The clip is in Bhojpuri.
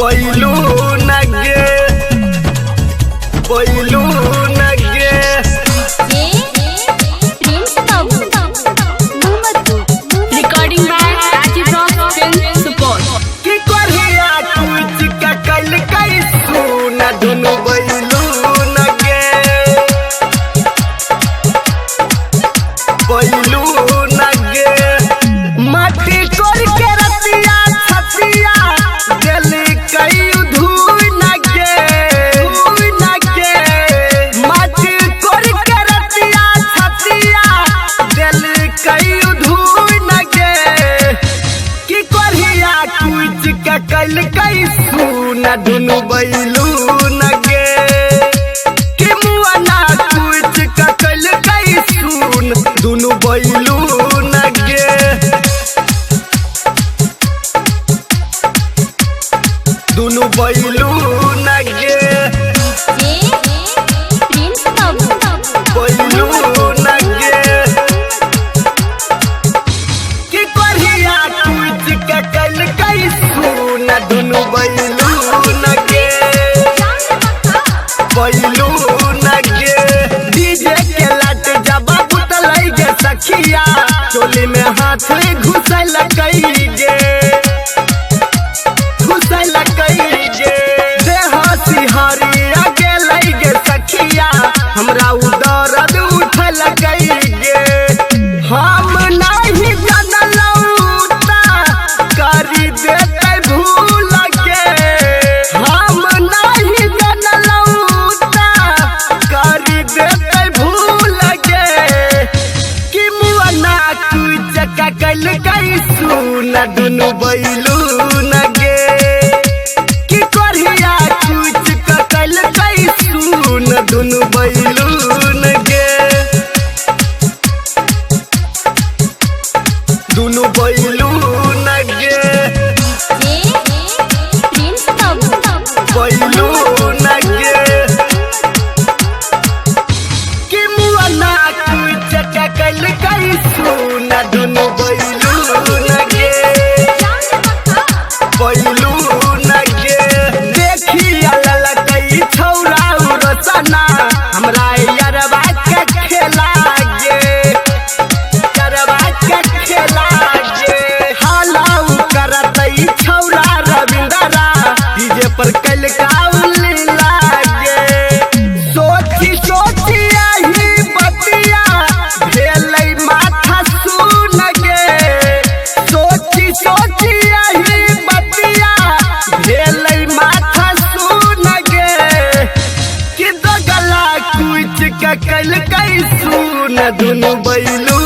बैलू नगे बैलू नगे recording by Rajiv rock film support की करिया कुछ का कल कैसू न दुनु बैलू नगे बैलू नगे माटी कोर के रतिया छतिया दिल कई धुई नगे माटी कोर के रतिया छतिया दिल कई धुई नगे की करिया कुछ का कल कैसू न दुनु बैलू नगे कि मुआना कुछ का कल कैसू न दुनु बैलू नगे दुनु बैलू नगे बैलू नगे की करिया कुछ का कल कैसू न दुनु बैलू नगे बैलू नगे डीजे के लट जब बुतलाई गे सखिया चोली में हाथ घुसल कई गे घुसल कई गे देह सिहारी आगे लई गे सखिया हमरा उदर्द उठल कई गे हम नहीं जानलऊ ता करी देते भूल के हम नहीं जानलऊ ता करी देते भूल के कि मुआना कुछ का कल कैसू न दुनु बैलू नगे कि करिया कुछ का कल कैसू न दुनु बैलू नगे दुनु बैलू नगे बैलू नगे कि मुआना कुछ का कल कैसू न दुनु बैलू नगे बैलू नगे देखिया ललकई छौरा रचना हमरा यारबा के खेला गे यारबा के खेला गे हालाऊ करतई छौरा रविंदरा डीजे पर कल काउली लागे सोची सोची आही बतिया भेलै माथा सुन गे सोची सोची आही बतिया भेलै माथा सुन गे कि दगला कुछ का कल कैसू न दुनु बैलू